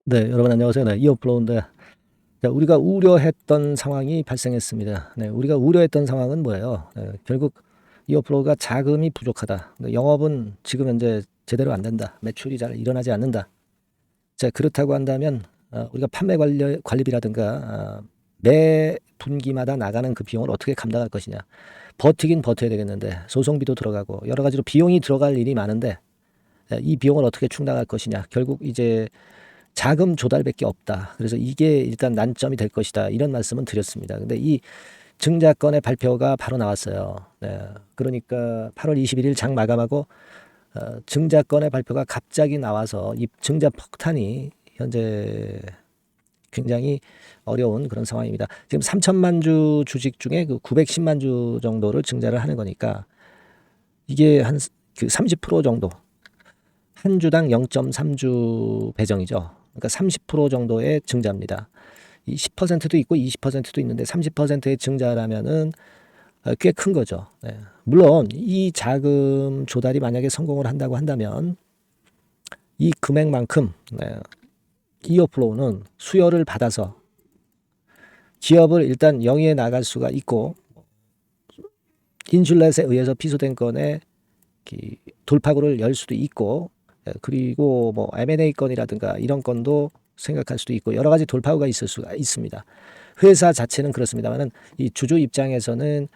네, 여러분 안녕하세요. 네, 이어플로우인데, 자, 우리가 우려했던 상황이 발생했습니다. 네, 우리가 우려했던 상황은 뭐예요? 네, 결국 이어플로우가 자금이 부족하다. 네, 영업은 지금 현재 제대로 안 된다. 매출이 잘 일어나지 않는다. 자, 그렇다고 한다면 우리가 판매 관리비라든가 매 분기마다 나가는 그 비용을 어떻게 감당할 것이냐. 버티긴 버텨야 되겠는데 소송비도 들어가고 여러 가지로 비용이 들어갈 일이 많은데 이 비용을 어떻게 충당할 것이냐. 결국 이제 자금 조달밖에 없다. 그래서 이게 일단 난점이 될 것이다. 이런 말씀은 드렸습니다. 근데 이 증자건의 발표가 바로 나왔어요. 네. 그러니까 8월 21일 장 마감하고 증자건의 발표가 갑자기 나와서 이 증자 폭탄이 현재 굉장히 어려운 그런 상황입니다. 지금 3천만 주 주식 중에 그 910만 주 정도를 증자를 하는 거니까 이게 한 그 30% 정도 한 주당 0.3주 배정이죠. 그러니까 30% 정도의 증자입니다. 이 10%도 있고 20%도 있는데 30%의 증자라면은 꽤 큰 거죠. 네. 물론 이 자금 조달이 만약에 성공을 한다고 한다면 이 금액만큼 이어플로우는 수요를 받아서 기업을 일단 영위해 나갈 수가 있고 인슐렛에 의해서 피소된 건에 돌파구를 열 수도 있고 그리고 뭐 M&A 건이라든가 이런 건도 생각할 수도 있고 여러 가지 돌파구가 있을 수가 있습니다. 회사 자체는 그렇습니다만은 이 주주 입장에서는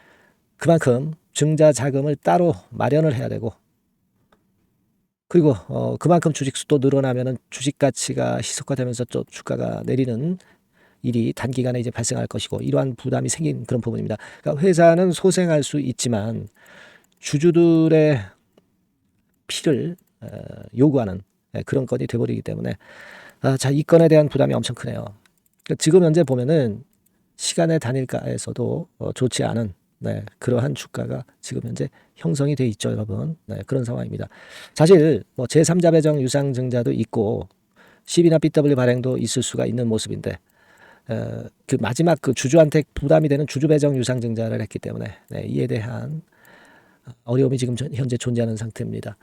그만큼 증자 자금을 따로 마련을 해야 되고 그리고 그만큼 주식 수도 늘어나면은 주식 가치가 희석화되면서 또 주가가 내리는 일이 단기간에 이제 발생할 것이고 이러한 부담이 생긴 그런 부분입니다. 그러니까 회사는 소생할 수 있지만 주주들의 피를 요구하는 그런 건이 돼버리기 때문에 자, 이 건에 대한 부담이 엄청 크네요. 그러니까 지금 현재 보면은 시간의 단일가에서도 좋지 않은 그러한 주가가 지금 현재 형성이 돼 있죠, 여러분. 그런 상황입니다. 사실 뭐 제3자 배정 유상증자도 있고 Cb나 BW 발행도 있을 수가 있는 모습인데 그 마지막 그 주주한테 부담이 되는 주주 배정 유상증자를 했기 때문에 이에 대한 어려움이 지금 현재 존재하는 상태입니다.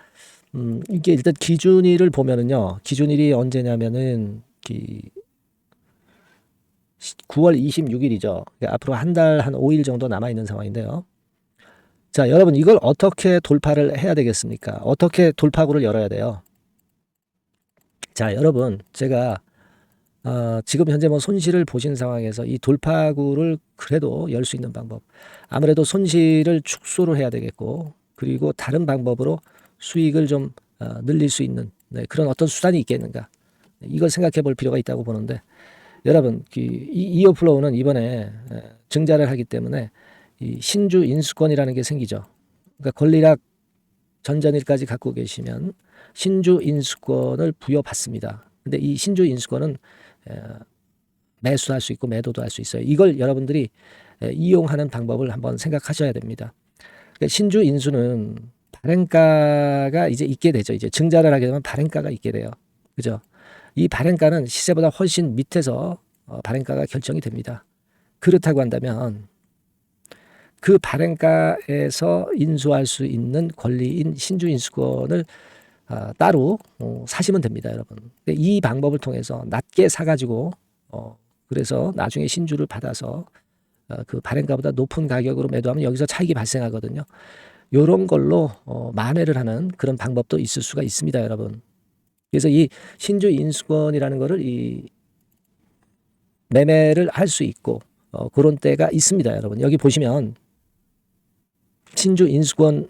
이게 일단 기준일을 보면은요. 기준일이 언제냐면은 9월 26일이죠. 앞으로 한 달 한 5일 정도 남아 있는 상황인데요. 자, 여러분 이걸 어떻게 돌파를 해야 되겠습니까? 어떻게 돌파구를 열어야 돼요? 자, 여러분 제가 지금 현재 뭐 손실을 보신 상황에서 이 돌파구를 그래도 열 수 있는 방법. 아무래도 손실을 축소를 해야 되겠고 그리고 다른 방법으로 수익을 좀 늘릴 수 있는 그런 어떤 수단이 있겠는가. 이걸 생각해 볼 필요가 있다고 보는데 여러분 이 이어플로우는 이번에 증자를 하기 때문에 이 신주 인수권이라는 게 생기죠. 그러니까 권리락 전전일까지 갖고 계시면 신주 인수권을 부여받습니다. 근데 이 신주 인수권은 매수할 수 있고 매도도 할 수 있어요. 이걸 여러분들이 이용하는 방법을 한번 생각하셔야 됩니다. 그러니까 신주 인수는 발행가가 이제 있게 되죠. 이제 증자를 하게 되면 발행가가 있게 돼요. 그죠? 이 발행가는 시세보다 훨씬 밑에서 발행가가 결정이 됩니다. 그렇다고 한다면 그 발행가에서 인수할 수 있는 권리인 신주 인수권을 따로 사시면 됩니다, 여러분. 이 방법을 통해서 낮게 사가지고 그래서 나중에 신주를 받아서 그 발행가보다 높은 가격으로 매도하면 여기서 차익이 발생하거든요. 요런 걸로 만회를 하는 그런 방법도 있을 수가 있습니다, 여러분. 그래서 이 신주 인수권이라는 거를 이 매매를 할 수 있고 그런 때가 있습니다, 여러분. 여기 보시면 신주 인수권에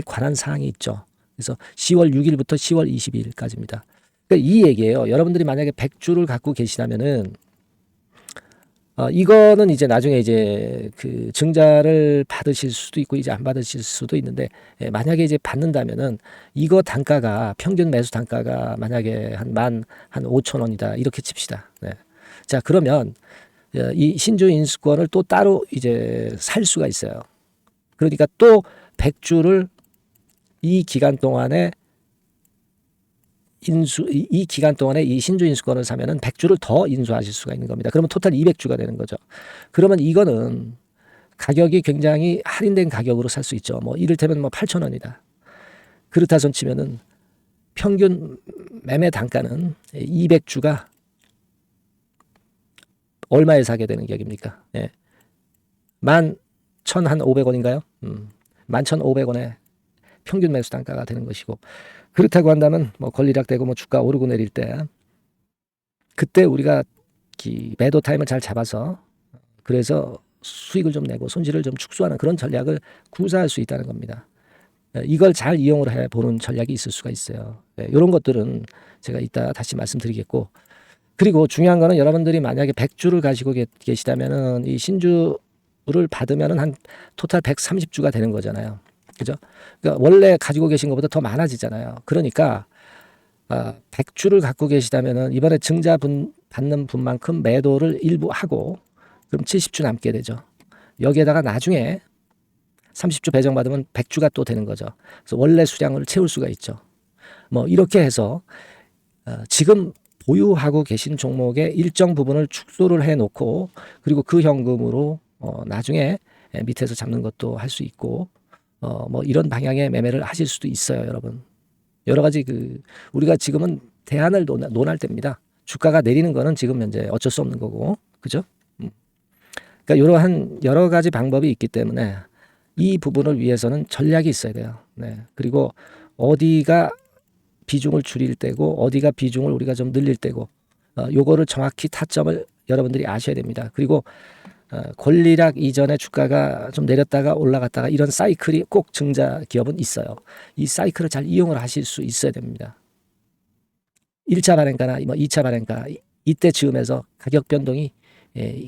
관한 사항이 있죠. 그래서 10월 6일부터 10월 22일까지입니다. 그러니까 이 얘기예요. 여러분들이 만약에 100주를 갖고 계시다면은 이거는 이제 나중에 이제 그 증자를 받으실 수도 있고 이제 안 받으실 수도 있는데 만약에 이제 받는다면은 이거 단가가 평균 매수 단가가 만약에 한 5,000원이다 이렇게 칩시다. 네. 자, 그러면 이 신주 인수권을 또 따로 이제 살 수가 있어요. 그러니까 또 100주를 이 기간 동안에 이 기간 동안에 이 신주 인수권을 사면은 100주를 더 인수하실 수가 있는 겁니다. 그러면 토탈 200주가 되는 거죠. 그러면 이거는 가격이 굉장히 할인된 가격으로 살 수 있죠. 뭐 이를테면 뭐 8,000원이다. 그렇다 손 치면은 평균 매매 단가는 200주가 얼마에 사게 되는 격입니까? 예. 11,500원인가요? 11,500원에 평균 매수 단가가 되는 것이고, 그렇다고 한다면 뭐 권리락되고 뭐 주가 오르고 내릴 때 그때 우리가 매도 타임을 잘 잡아서 그래서 수익을 좀 내고 손실을 좀 축소하는 그런 전략을 구사할 수 있다는 겁니다. 이걸 잘 이용을 해보는 전략이 있을 수가 있어요. 이런 것들은 제가 이따 다시 말씀드리겠고, 그리고 중요한 거는 여러분들이 만약에 100주를 가지고 계시다면은 이 신주를 받으면은 한 토탈 130주가 되는 거잖아요. 그죠? 그러니까 원래 가지고 계신 것보다 더 많아지잖아요. 그러니까 100주를 갖고 계시다면은 이번에 증자 받는 분만큼 매도를 일부 하고 그럼 70주 남게 되죠. 여기에다가 나중에 30주 배정받으면 100주가 또 되는 거죠. 그래서 원래 수량을 채울 수가 있죠. 뭐 이렇게 해서 지금 보유하고 계신 종목의 일정 부분을 축소를 해놓고 그리고 그 현금으로 나중에 밑에서 잡는 것도 할 수 있고 뭐 이런 방향의 매매를 하실 수도 있어요, 여러분. 여러 가지 우리가 지금은 대안을 논할 때입니다. 주가가 내리는 거는 지금 현재 어쩔 수 없는 거고, 그죠? 그러니까 이러한 여러 가지 방법이 있기 때문에 이 부분을 위해서는 전략이 있어야 돼요. 네. 그리고 어디가 비중을 줄일 때고 어디가 비중을 우리가 좀 늘릴 때고 요거를 정확히 타점을 여러분들이 아셔야 됩니다. 그리고 권리락 이전에 주가가 좀 내렸다가 올라갔다가 이런 사이클이 꼭 증자 기업은 있어요. 이 사이클을 잘 이용을 하실 수 있어야 됩니다. 1차 발행가나 뭐 2차 발행가 이때 즈음에서 가격 변동이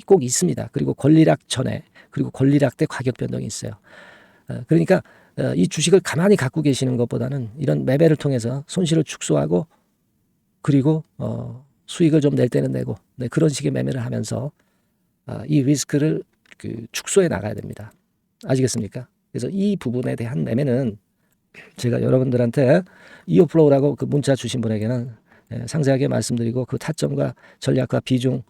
꼭 있습니다. 그리고 권리락 전에 그리고 권리락 때 가격 변동이 있어요. 그러니까 이 주식을 가만히 갖고 계시는 것보다는 이런 매매를 통해서 손실을 축소하고 그리고 수익을 좀 낼 때는 내고 그런 식의 매매를 하면서 이 리스크를 축소해 나가야 됩니다. 아시겠습니까? 그래서 이 부분에 대한 매매는 제가 여러분들한테 이오플로우라고 그 문자 주신 분에게는 상세하게 말씀드리고 그 타점과 전략과 비중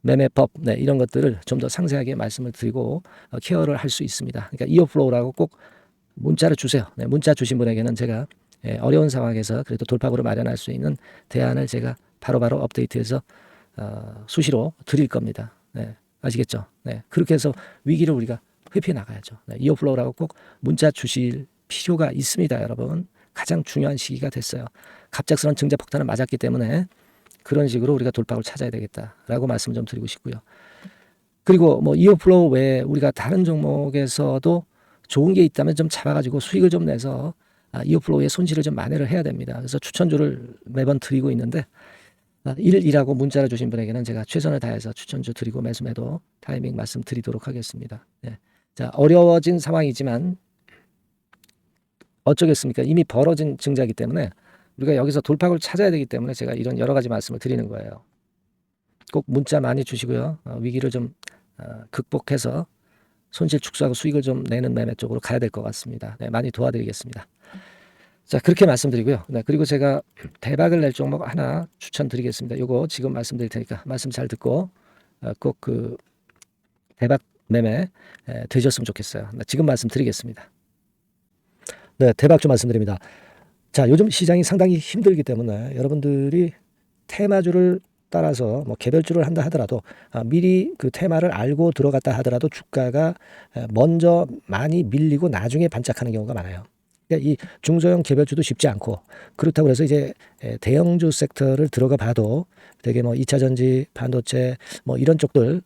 매매법 이런 것들을 좀 더 상세하게 말씀을 드리고 케어를 할 수 있습니다. 그러니까 이오플로우라고 꼭 문자를 주세요. 문자 주신 분에게는 제가 어려운 상황에서 그래도 돌파구를 마련할 수 있는 대안을 제가 바로바로 업데이트해서 수시로 드릴 겁니다. 아시겠죠? 그렇게 해서 위기를 우리가 회피해 나가야죠. 이오플로우라고 꼭 문자 주실 필요가 있습니다, 여러분. 가장 중요한 시기가 됐어요. 갑작스러운 증자 폭탄을 맞았기 때문에 그런 식으로 우리가 돌파구를 찾아야 되겠다라고 말씀 좀 드리고 싶고요. 그리고 뭐 이오플로우 외에 우리가 다른 종목에서도 좋은 게 있다면 좀 잡아가지고 수익을 좀 내서 이오플로우의 손실을 좀 만회를 해야 됩니다. 그래서 추천주를 매번 드리고 있는데 1이라고 문자를 주신 분에게는 제가 최선을 다해서 추천주 드리고 매수 매도 타이밍 말씀드리도록 하겠습니다. 자, 어려워진 상황이지만 어쩌겠습니까? 이미 벌어진 증자이기 때문에 우리가 여기서 돌파구를 찾아야 되기 때문에 제가 이런 여러 가지 말씀을 드리는 거예요. 꼭 문자 많이 주시고요. 위기를 좀 극복해서 손실 축소하고 수익을 좀 내는 매매 쪽으로 가야 될 것 같습니다. 많이 도와드리겠습니다. 자, 그렇게 말씀드리고요. 그리고 제가 대박을 낼 종목 하나 추천드리겠습니다. 요거 지금 말씀드릴 테니까 말씀 잘 듣고 꼭 그 대박 매매 되셨으면 좋겠어요. 지금 말씀드리겠습니다. 대박 좀 말씀드립니다. 자, 요즘 시장이 상당히 힘들기 때문에 여러분들이 테마주를 따라서 뭐 개별주를 한다 하더라도 미리 그 테마를 알고 들어갔다 하더라도 주가가 먼저 많이 밀리고 나중에 반짝하는 경우가 많아요. 그러니까 이 중소형 개별주도 쉽지 않고 그렇다고 해서 이제 대형주 섹터를 들어가 봐도 되게 뭐 2차 전지, 반도체 뭐 이런 쪽들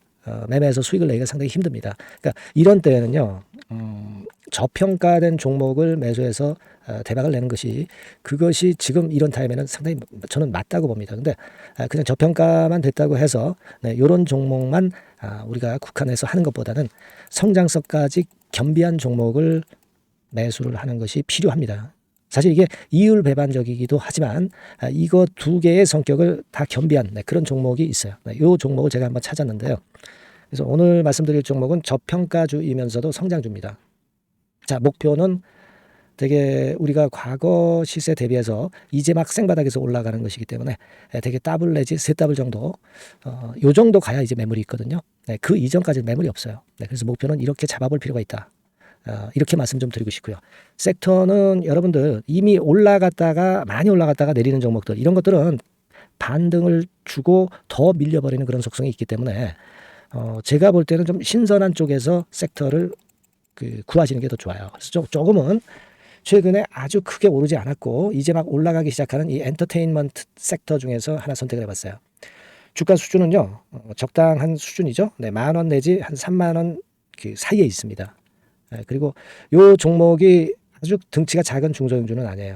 매매해서 수익을 내기가 상당히 힘듭니다. 그러니까 이런 때에는요. 저평가된 종목을 매수해서 대박을 내는 그것이 지금 이런 타임에는 상당히 저는 맞다고 봅니다. 근데 그냥 저평가만 됐다고 해서 이런 종목만 우리가 국한해서 하는 것보다는 성장성까지 겸비한 종목을 매수를 하는 것이 필요합니다. 사실 이게 이율 배반적이기도 하지만 이거 두 개의 성격을 다 겸비한 그런 종목이 있어요. 이 종목을 제가 한번 찾았는데요. 그래서 오늘 말씀드릴 종목은 저평가주이면서도 성장주입니다. 자, 목표는 되게 우리가 과거 시세 대비해서 이제 막 생바닥에서 올라가는 것이기 때문에 되게 더블 내지 세 더블 정도 요 정도 가야 이제 매물이 있거든요. 그 이전까지는 매물이 없어요. 그래서 목표는 이렇게 잡아볼 필요가 있다. 이렇게 말씀 좀 드리고 싶고요. 섹터는 여러분들 이미 올라갔다가 많이 올라갔다가 내리는 종목들 이런 것들은 반등을 주고 더 밀려버리는 그런 속성이 있기 때문에 제가 볼 때는 좀 신선한 쪽에서 섹터를 구하시는 게 더 좋아요. 그래서 조금은 최근에 아주 크게 오르지 않았고 이제 막 올라가기 시작하는 이 엔터테인먼트 sek터 중에서 하나 선택을 해봤어요. 주가 수준은요 적당한 수준이죠. 네, 10,000원 내지 한 30,000원 그 사이에 있습니다. 네, 그리고 요 종목이 아주 등치가 작은 중소형주는 아니에요.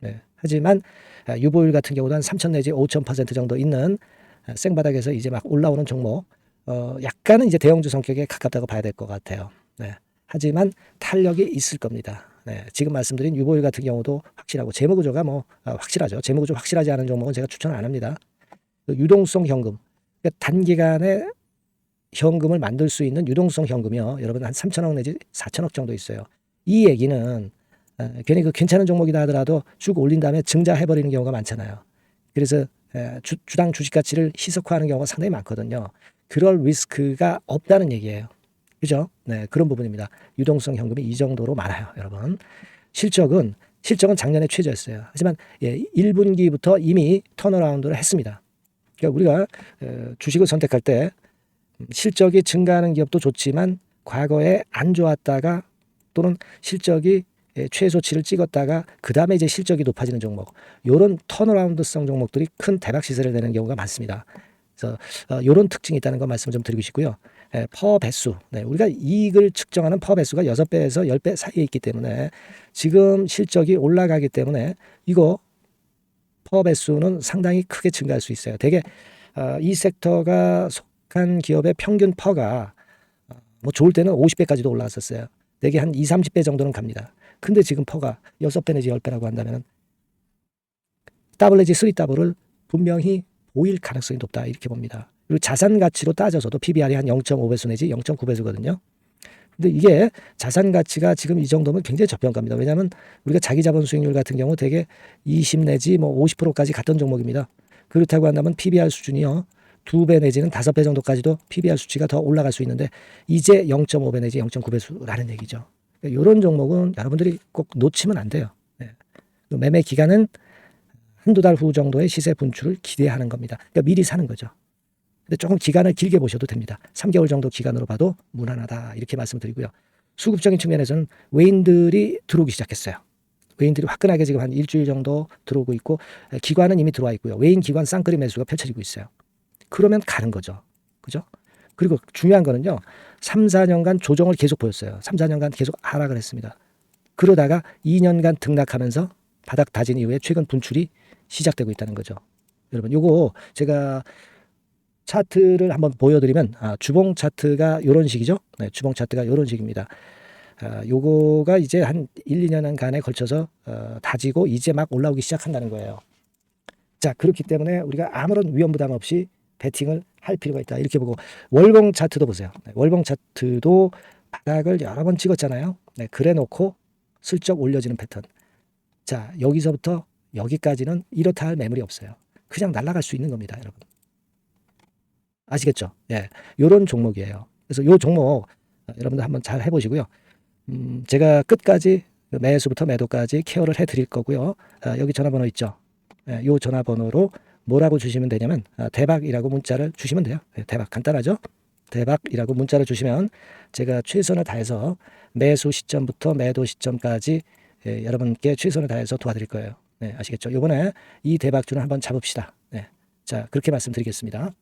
네, 하지만 유보율 같은 경우도 한 3,000 내지 5,000% 정도 있는 생바닥에서 이제 막 올라오는 종목, 약간은 이제 대형주 성격에 가깝다고 봐야 될 것 같아요. 네, 하지만 탄력이 있을 겁니다. 네, 지금 말씀드린 유보율 같은 경우도 확실하고 재무구조가 확실하죠. 재무구조 확실하지 않은 종목은 제가 추천 안 합니다. 유동성 현금, 그러니까 단기간에 현금을 만들 수 있는 유동성 현금이요. 여러분 한 3,000억 내지 4,000억 정도 있어요. 이 얘기는 괜히 괜찮은 종목이다 하더라도 쭉 올린 다음에 증자해버리는 경우가 많잖아요. 그래서 주당 주식 가치를 희석화하는 경우가 상당히 많거든요. 그럴 리스크가 없다는 얘기예요. 그죠? 네, 그런 부분입니다. 유동성 현금이 이 정도로 많아요, 여러분. 실적은 작년에 최저였어요. 하지만 1분기부터 이미 턴어라운드를 했습니다. 그러니까 우리가 주식을 선택할 때 실적이 증가하는 기업도 좋지만 과거에 안 좋았다가 또는 실적이 최소치를 찍었다가 그 다음에 이제 실적이 높아지는 종목, 이런 턴어라운드성 종목들이 큰 대박 시세를 내는 경우가 많습니다. 그래서 이런 특징이 있다는 거 말씀을 좀 드리고 싶고요. 퍼 배수, 네, 우리가 이익을 측정하는 퍼 배수가 6배에서 10배 사이에 있기 때문에 지금 실적이 올라가기 때문에 이거 퍼 배수는 상당히 크게 증가할 수 있어요. 되게 이 섹터가 속한 기업의 평균 퍼가 뭐 좋을 때는 50배까지도 올라왔었어요. 되게 한 20, 30배 정도는 갑니다. 근데 지금 퍼가 6배 내지 10배라고 한다면 더블 내지 3더블을 분명히 보일 가능성이 높다 이렇게 봅니다. 그리고 자산 가치로 따져서도 PBR이 한 0.5배수 내지 0.9배수거든요. 근데 이게 자산 가치가 지금 이 정도면 굉장히 저평가입니다. 왜냐하면 우리가 자기 자본 수익률 같은 경우 되게 20 내지 뭐 50%까지 갔던 종목입니다. 그렇다고 한다면 PBR 수준이요 2배 내지는 5배 정도까지도 PBR 수치가 더 올라갈 수 있는데 이제 0.5배 내지 0.9배수라는 얘기죠. 이런 종목은 여러분들이 꼭 놓치면 안 돼요. 네. 매매 기간은 한두 달 후 정도의 시세 분출을 기대하는 겁니다. 그러니까 미리 사는 거죠. 근데 조금 기간을 길게 보셔도 됩니다. 3개월 정도 기간으로 봐도 무난하다 이렇게 말씀드리고요. 수급적인 측면에서는 외인들이 들어오기 시작했어요. 외인들이 화끈하게 지금 한 일주일 정도 들어오고 있고 기관은 이미 들어와 있고요. 외인 기관 쌍끌이 매수가 펼쳐지고 있어요. 그러면 가는 거죠. 그죠? 그리고 중요한 거는요. 3, 4년간 조정을 계속 보였어요. 3, 4년간 계속 하락을 했습니다. 그러다가 2년간 등락하면서 바닥 다진 이후에 최근 분출이 시작되고 있다는 거죠. 여러분 요거 제가 차트를 한번 보여드리면 주봉 차트가 이런 식이죠. 네, 주봉 차트가 이런 식입니다. 요거가 이제 한 1, 2년간에 걸쳐서 다지고 이제 막 올라오기 시작한다는 거예요. 자, 그렇기 때문에 우리가 아무런 위험 부담 없이 베팅을 할 필요가 있다. 이렇게 보고 월봉 차트도 보세요. 네, 월봉 차트도 바닥을 여러 번 찍었잖아요. 네, 그래 놓고 슬쩍 올려지는 패턴. 자, 여기서부터 여기까지는 이렇다 할 매물이 없어요. 그냥 날아갈 수 있는 겁니다, 여러분. 아시겠죠? 예, 요런 종목이에요. 그래서 요 종목 여러분들 한번 잘 해보시고요. 제가 끝까지 매수부터 매도까지 케어를 해드릴 거고요. 여기 전화번호 있죠? 예, 요 전화번호로 뭐라고 주시면 되냐면 대박이라고 문자를 주시면 돼요. 예, 대박 간단하죠? 대박이라고 문자를 주시면 제가 최선을 다해서 매수 시점부터 매도 시점까지 여러분께 최선을 다해서 도와드릴 거예요. 네, 아시겠죠? 이번에 이 대박주를 한번 잡읍시다. 네, 자 그렇게 말씀드리겠습니다.